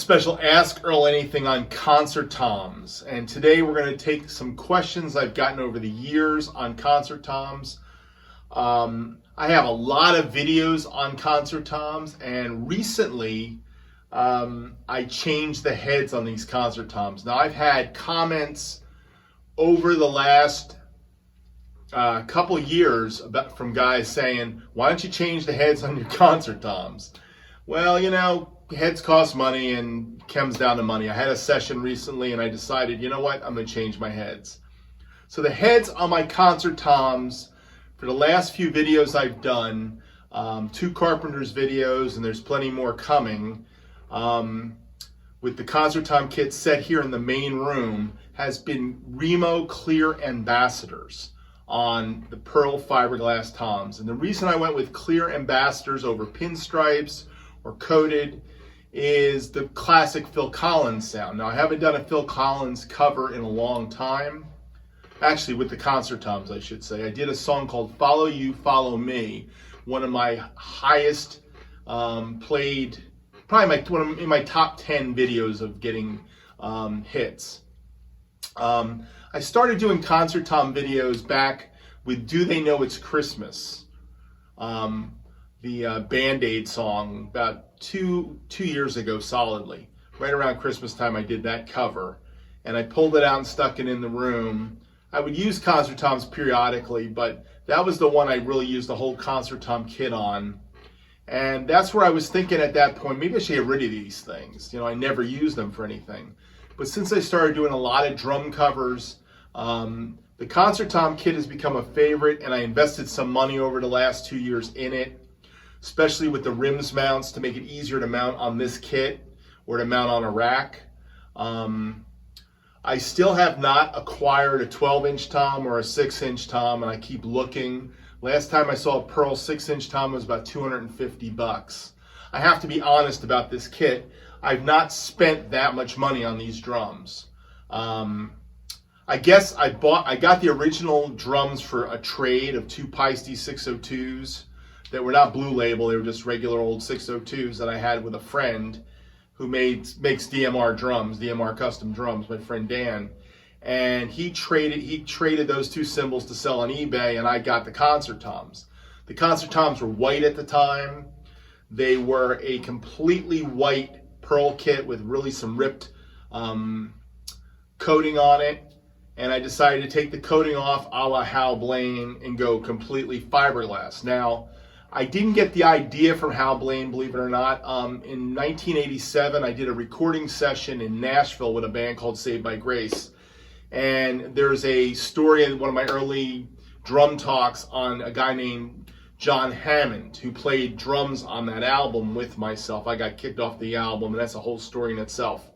special Ask Earl Anything on concert toms. And today we're going to take some questions I've gotten over the years on concert toms. I have a lot of videos on concert toms, and recently I changed the heads on these concert toms. Now I've had comments over the last couple years from guys saying, why don't you change the heads on your concert toms? Well, you know, heads cost money and comes down to money. I had a session recently and I decided, you know what, I'm going to change my heads. So the heads on my concert toms, for the last few videos I've done, 2 Carpenters videos, and there's plenty more coming, with the concert tom kit set here in the main room, has been Remo Clear Ambassadors on the Pearl Fiberglass toms. And the reason I went with clear ambassadors over pinstripes or coated is the classic Phil Collins sound. Now I haven't done a Phil Collins cover in a long time. Actually, with the concert toms, I should say. I did a song called Follow You, Follow Me, one of my highest played, probably in my top 10 videos of getting hits. I started doing concert tom videos back with Do They Know It's Christmas, the Band-Aid song, about two years ago solidly. Right around Christmas time I did that cover, and I pulled it out and stuck it in the room. I would use concert toms periodically, but that was the one I really used the whole concert tom kit on. And that's where I was thinking at that point, maybe I should get rid of these things. You know, I never used them for anything. But since I started doing a lot of drum covers, the concert tom kit has become a favorite, and I invested some money over the last 2 years in it, especially with the rims mounts to make it easier to mount on this kit or to mount on a rack. I still have not acquired a 12-inch tom or a 6-inch tom, and I keep looking. Last time I saw a Pearl 6-inch tom was about $250. I have to be honest about this kit. I've not spent that much money on these drums. I guess I got the original drums for a trade of 2 Peisty 602s that were not Blue Label. They were just regular old 602s that I had with a friend who makes DMR drums, DMR custom drums, my friend Dan. And he traded those 2 cymbals to sell on eBay, and I got the concert toms. The concert toms were white at the time. They were a completely white Pearl kit with really some ripped coating on it. And I decided to take the coating off a la Hal Blaine and go completely fiberglass. Now, I didn't get the idea from Hal Blaine, believe it or not. In 1987, I did a recording session in Nashville with a band called Saved by Grace. And there's a story in one of my early drum talks on a guy named John Hammond, who played drums on that album with myself. I got kicked off the album, and that's a whole story in itself.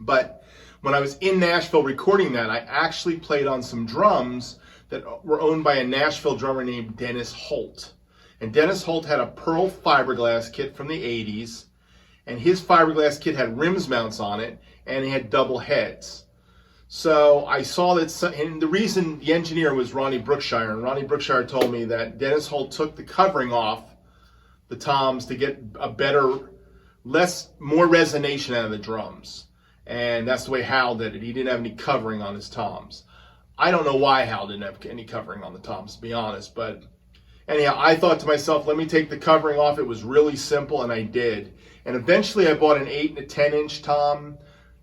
But when I was in Nashville recording that, I actually played on some drums that were owned by a Nashville drummer named Dennis Holt. And Dennis Holt had a Pearl Fiberglass kit from the 80s, and his fiberglass kit had rims mounts on it, and it had double heads. So I saw that, and the reason the engineer was Ronnie Brookshire, and Ronnie Brookshire told me that Dennis Holt took the covering off the toms to get a better, more resonation out of the drums. And that's the way Hal did it. He didn't have any covering on his toms. I don't know why Hal didn't have any covering on the toms, to be honest, but anyhow, I thought to myself, let me take the covering off. It was really simple, and I did. And eventually I bought an 8 and a 10-inch tom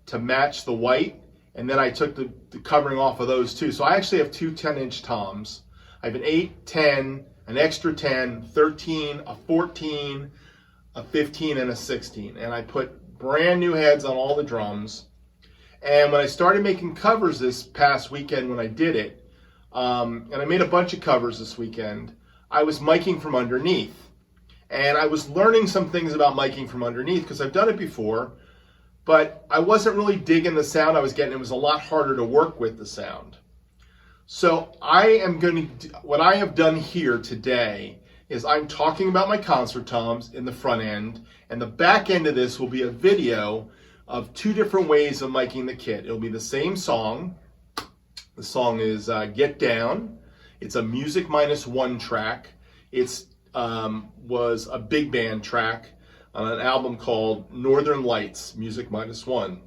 to match the white, and then I took the covering off of those too. So I actually have 2 10-inch toms. I have an 8, 10, an extra 10, 13, a 14, a 15, and a 16. And I put brand new heads on all the drums. And when I started making covers this past weekend when I did it, and I made a bunch of covers this weekend, I was miking from underneath. And I was learning some things about miking from underneath because I've done it before, but I wasn't really digging the sound I was getting. It was a lot harder to work with the sound. So what I have done here today is I'm talking about my concert toms in the front end, and the back end of this will be a video of 2 different ways of miking the kit. It'll be the same song. The song is Get Down. It's a Music -1 track. It's was a big band track. on an album called Northern Lights, Music Minus One.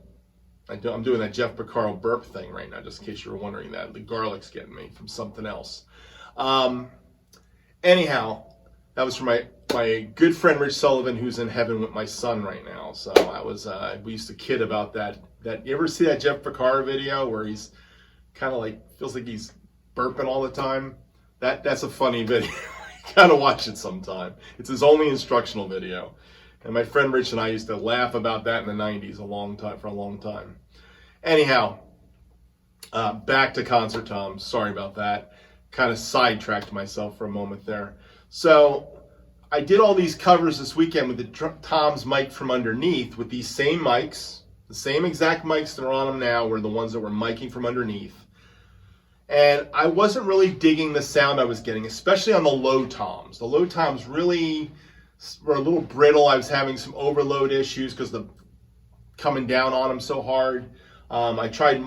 I'm doing that Jeff Porcaro burp thing right now, just in case you were wondering that. The garlic's getting me from something else. Anyhow, that was from my good friend Rich Sullivan, who's in heaven with my son right now. So we used to kid about that. You ever see that Jeff Porcaro video where he's kind of like, feels like he's burping all the time? That's a funny video. You gotta watch it sometime. It's his only instructional video. And my friend Rich and I used to laugh about that in the 90s for a long time. Anyhow, back to Concert Toms. Sorry about that. Kind of sidetracked myself for a moment there. So I did all these covers this weekend with the Toms mic from underneath with these same mics. The same exact mics that are on them now were the ones that were miking from underneath. And I wasn't really digging the sound I was getting, especially on the low toms. The low toms really were a little brittle. I was having some overload issues because coming down on them so hard. I tried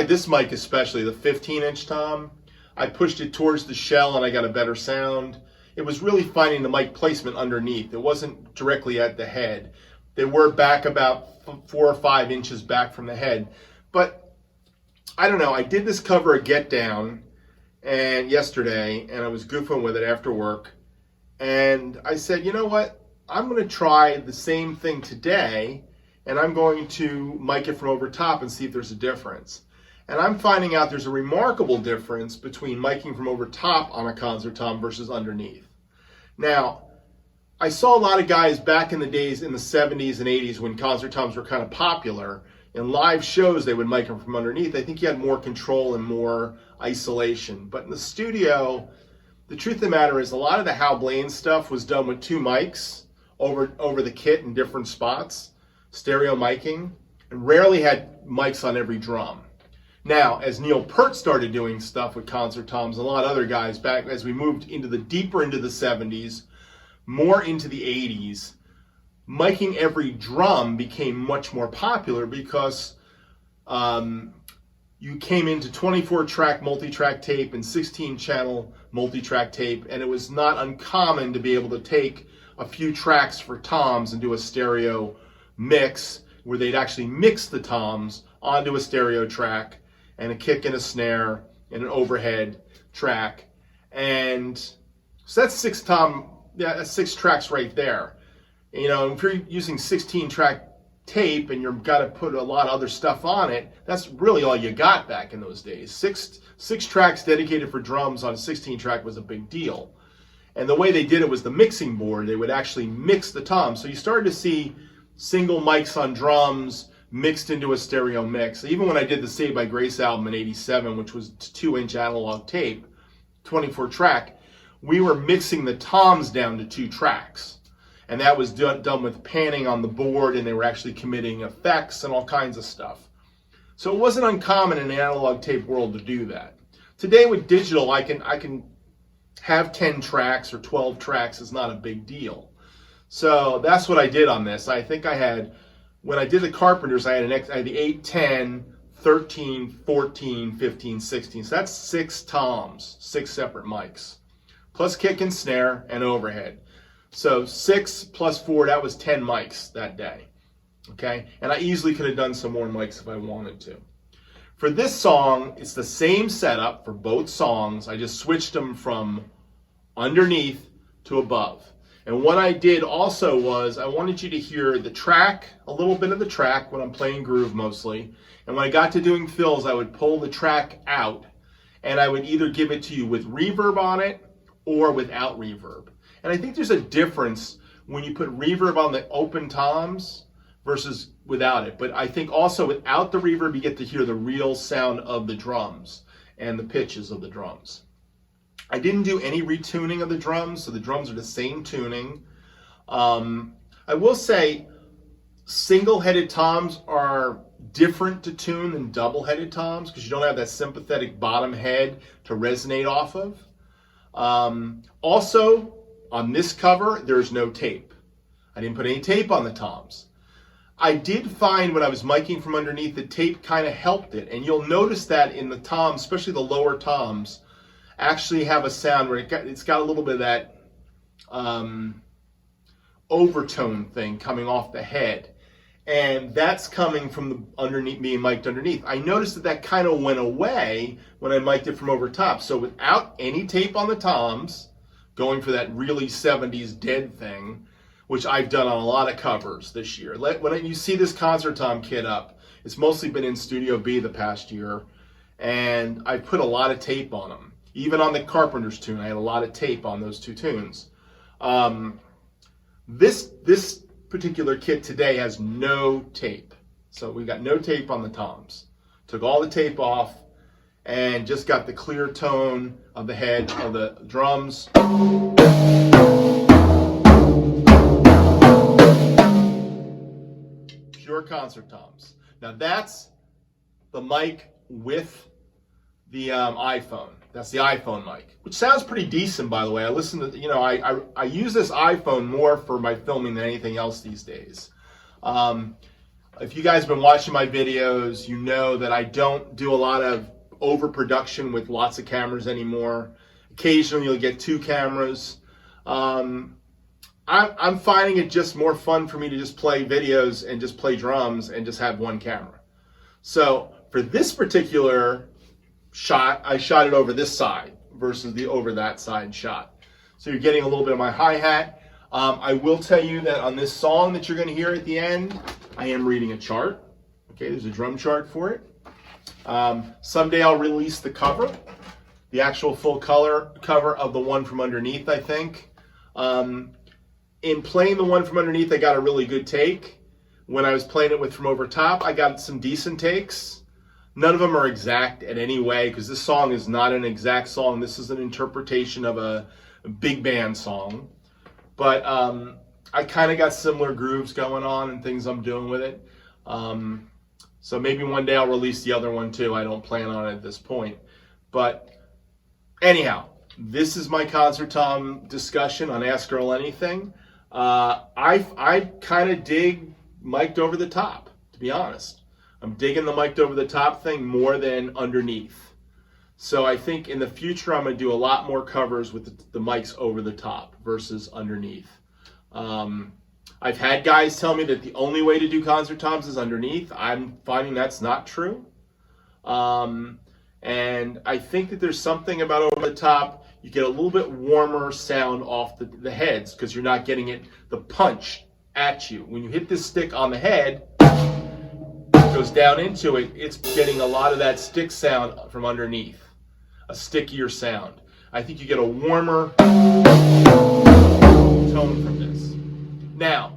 this mic especially, the 15-inch tom. I pushed it towards the shell and I got a better sound. It was really finding the mic placement underneath. It wasn't directly at the head. They were back about 4 or 5 inches back from the head. But I don't know, I did this cover of Get Down yesterday, and I was goofing with it after work. And I said, you know what? I'm going to try the same thing today, and I'm going to mic it from over top and see if there's a difference. And I'm finding out there's a remarkable difference between miking from over top on a concert tom versus underneath. Now, I saw a lot of guys back in the days in the 70s and 80s when concert toms were kind of popular. In live shows, they would mic them from underneath. I think you had more control and more isolation. But in the studio, the truth of the matter is a lot of the Hal Blaine stuff was done with 2 mics over the kit in different spots, stereo miking, and rarely had mics on every drum. Now, as Neil Peart started doing stuff with concert toms, a lot of other guys back as we moved deeper into the 70s, more into the 80s, miking every drum became much more popular because you came into 24-track multi-track tape and 16-channel multi-track tape, and it was not uncommon to be able to take a few tracks for toms and do a stereo mix where they'd actually mix the toms onto a stereo track and a kick and a snare and an overhead track. And so that's 6 tracks right there. You know, if you're using 16-track tape and you've got to put a lot of other stuff on it, that's really all you got back in those days. Six tracks dedicated for drums on a 16-track was a big deal. And the way they did it was the mixing board. They would actually mix the toms. So you started to see single mics on drums mixed into a stereo mix. Even when I did the Saved by Grace album in '87, which was 2-inch analog tape, 24-track, we were mixing the toms down to 2 tracks. And that was done with panning on the board, and they were actually committing effects and all kinds of stuff. So it wasn't uncommon in the analog tape world to do that. Today with digital, I can have 10 tracks or 12 tracks is not a big deal. So that's what I did on this. I think when I did the Carpenters, I had the 8, 10, 13, 14, 15, 16. So that's 6 toms, 6 separate mics, plus kick and snare and overhead. So 6 plus 4, that was 10 mics that day, okay? And I easily could have done some more mics if I wanted to. For this song, it's the same setup for both songs. I just switched them from underneath to above. And what I did also was I wanted you to hear the track, a little bit of the track when I'm playing groove mostly. And when I got to doing fills, I would pull the track out and I would either give it to you with reverb on it or without reverb. And I think there's a difference when you put reverb on the open toms versus without it. But I think also without the reverb, you get to hear the real sound of the drums and the pitches of the drums. I didn't do any retuning of the drums, so the drums are the same tuning. I will say single-headed toms are different to tune than double-headed toms because you don't have that sympathetic bottom head to resonate off of. Also, on this cover, there's no tape. I didn't put any tape on the toms. I did find when I was miking from underneath, the tape kind of helped it. And you'll notice that in the toms, especially the lower toms, actually have a sound where it's got a little bit of that overtone thing coming off the head. And that's coming from the underneath, being mic'd underneath. I noticed that kind of went away when I mic'd it from over top. So without any tape on the toms, going for that really 70s dead thing, which I've done on a lot of covers this year. When you see this concert tom kit up, it's mostly been in Studio B the past year, and I put a lot of tape on them. Even on the Carpenter's tune, I had a lot of tape on those two tunes. This particular kit today has no tape. So we got no tape on the toms. Took all the tape off and just got the clear tone of the head of the drums. Pure concert toms. Now that's the mic with the iPhone. That's the iPhone mic, which sounds pretty decent, by the way. I listen to, I use this iPhone more for my filming than anything else these days. If you guys have been watching my videos, you know that I don't do a lot of overproduction with lots of cameras anymore. Occasionally you'll get 2 cameras. I'm finding it just more fun for me to just play videos and just play drums and just have 1 camera. So for this particular shot, I shot it over this side versus the over that side shot. So you're getting a little bit of my hi-hat. I will tell you that on this song that you're going to hear at the end, I am reading a chart. Okay, there's a drum chart for it. Someday I'll release the cover, the actual full color cover of the one from underneath, I think. In playing the one from underneath, I got a really good take. When I was playing it with from over top, I got some decent takes. None of them are exact in any way, because this song is not an exact song. This is an interpretation of a big band song. But I kind of got similar grooves going on and things I'm doing with it. So maybe one day I'll release the other one too. I don't plan on it at this point. But anyhow, this is my concert tom discussion on Ask Earl Anything. I kind of dig mic'd over the top, to be honest. I'm digging the mic'd over the top thing more than underneath. So I think in the future I'm going to do a lot more covers with the mics over the top versus underneath. I've had guys tell me that the only way to do concert toms is underneath. I'm finding that's not true. And I think that there's something about over the top. You get a little bit warmer sound off the heads because you're not getting the punch at you. When you hit this stick on the head, goes down into it, it's getting a lot of that stick sound from underneath, a stickier sound. I think you get a warmer tone from this. Now,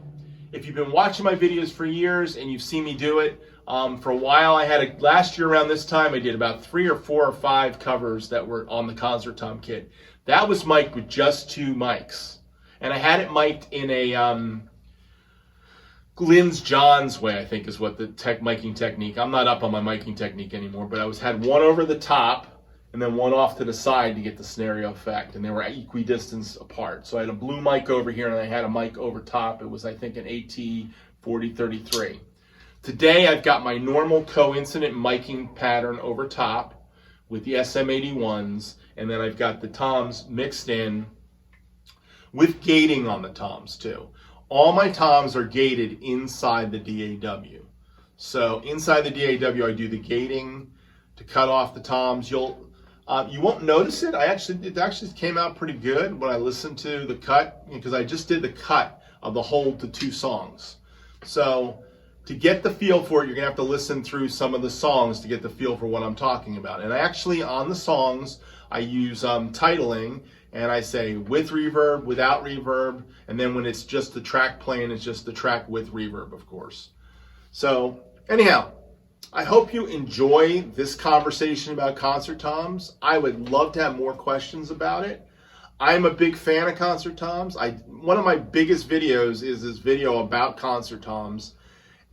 if you've been watching my videos for years and you've seen me do it, for a while last year around this time, I did about 3 or 4 or 5 covers that were on the concert tom kit. That was mic'd with just 2 mics. And I had it mic'd in a Lynn's John's way, I think is what the miking technique. I'm not up on my miking technique anymore, but I had one over the top and then one off to the side to get the stereo effect, and they were equidistant apart. So I had a blue mic over here and I had a mic over top. It was, I think, an AT4033. Today I've got my normal coincident miking pattern over top with the SM81s, and then I've got the toms mixed in with gating on the toms too. All my toms are gated inside the DAW. So inside the DAW, I do the gating to cut off the toms. You won't notice it. It actually came out pretty good when I listened to the cut, because I just did the cut of the whole to 2 songs. So to get the feel for it, you're gonna have to listen through some of the songs to get the feel for what I'm talking about. And actually on the songs, I use titling, and I say with reverb, without reverb, and then when it's just the track playing, it's just the track with reverb, of course. So anyhow, I hope you enjoy this conversation about concert toms. I would love to have more questions about it. I'm a big fan of concert toms. One of my biggest videos is this video about concert toms,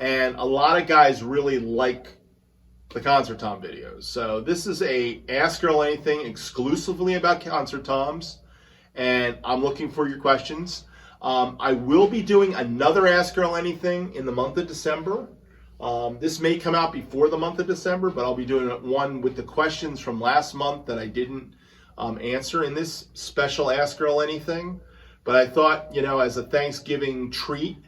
and a lot of guys really like the concert tom videos. So this is a Ask Earl Anything exclusively about concert toms, and I'm looking for your questions. I will be doing another Ask Earl Anything in the month of December. This may come out before the month of December, but I'll be doing one with the questions from last month that I didn't answer in this special Ask Earl Anything But I thought, as a Thanksgiving treat,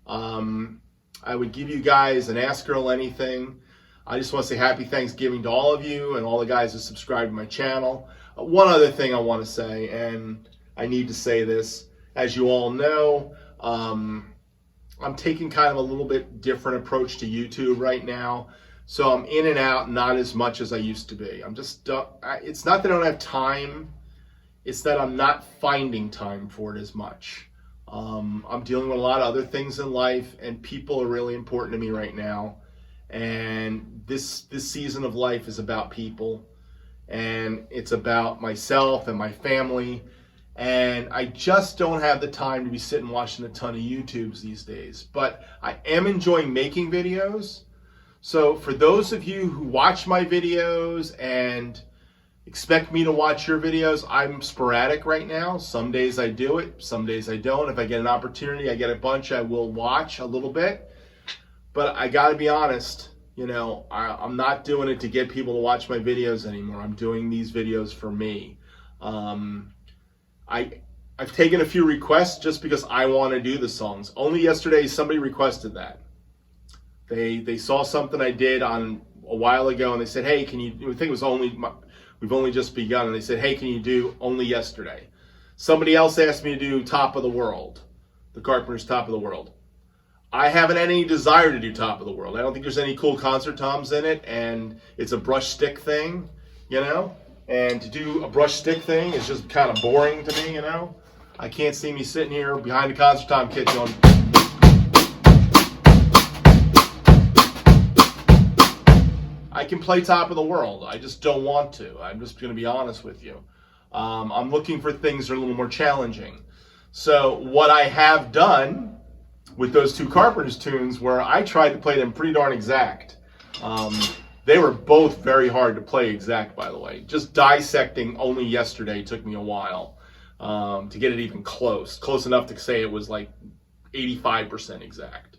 I would give you guys an Ask Earl Anything. I just want to say happy Thanksgiving to all of you and all the guys who subscribe to my channel. One other thing I want to say, and I need to say this, as you all know, I'm taking kind of a little bit different approach to YouTube right now. So I'm in and out, not as much as I used to be. It's not that I don't have time, it's that I'm not finding time for it as much. I'm dealing with a lot of other things in life, and people are really important to me right now. And this season of life is about people, and it's about myself and my family. And I just don't have the time to be sitting watching a ton of YouTubes these days. But I am enjoying making videos. So for those of you who watch my videos and expect me to watch your videos, I'm sporadic right now. Some days I do it, some days I don't. If I get an opportunity, I get a bunch, I will watch a little bit. But I gotta be honest, I'm not doing it to get people to watch my videos anymore. I'm doing these videos for me. I've taken a few requests just because I want to do the songs. Only yesterday somebody requested that. They saw something I did on a while ago, and they said, hey, can you, I think it was we've only just begun, and they said, hey, can you do Only Yesterday? Somebody else asked me to do Top of the World, the Carpenters' Top of the World. I haven't any desire to do Top of the World. I don't think there's any cool concert toms in it, and it's a brush stick thing, and to do a brush stick thing is just kind of boring to me, I can't see me sitting here behind a concert tom kit going, I can play Top of the World. I just don't want to. I'm just going to be honest with you. I'm looking for things that are a little more challenging. So what I have done with those two Carpenters tunes, where I tried to play them pretty darn exact. They were both very hard to play exact, by the way. Just dissecting Only Yesterday took me a while to get it even close enough to say it was like 85% exact.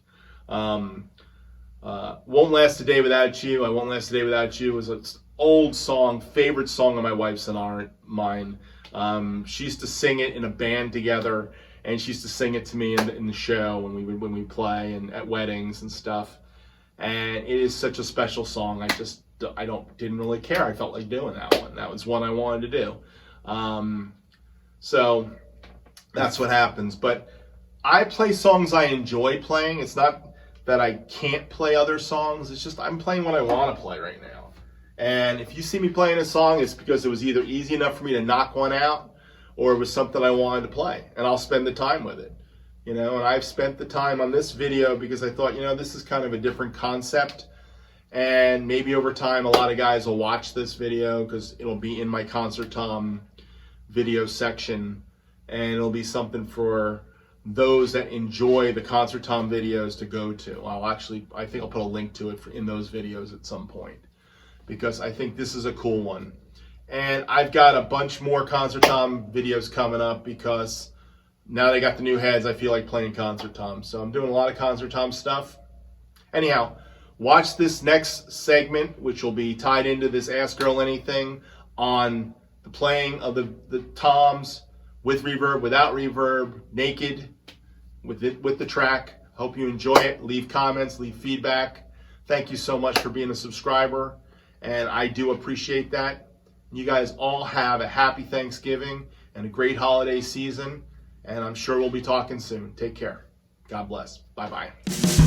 Won't Last a Day Without You. I Won't Last a Day Without You was an old song, favorite song of my wife's and mine. She used to sing it in a band together, and she used to sing it to me in the show when we play and at weddings and stuff. And it is such a special song. I didn't really care. I felt like doing that one. That was one I wanted to do. So that's what happens. But I play songs I enjoy playing. It's not that I can't play other songs. It's just I'm playing what I want to play right now. And if you see me playing a song, it's because it was either easy enough for me to knock one out, or it was something I wanted to play, and I'll spend the time with it. And I've spent the time on this video because I thought, this is kind of a different concept, and maybe over time a lot of guys will watch this video because it'll be in my concert tom video section, and it'll be something for those that enjoy the concert tom videos to go to. I think I'll put a link to it in those videos at some point, because I think this is a cool one. And I've got a bunch more concert tom videos coming up, because now they got the new heads, I feel like playing concert tom. So I'm doing a lot of concert tom stuff. Anyhow, watch this next segment, which will be tied into this Ask Earl Anything, on the playing of the toms with reverb, without reverb, naked, with the track. Hope you enjoy it. Leave comments, leave feedback. Thank you so much for being a subscriber, and I do appreciate that. You guys all have a happy Thanksgiving and a great holiday season, and I'm sure we'll be talking soon. Take care. God bless. Bye-bye.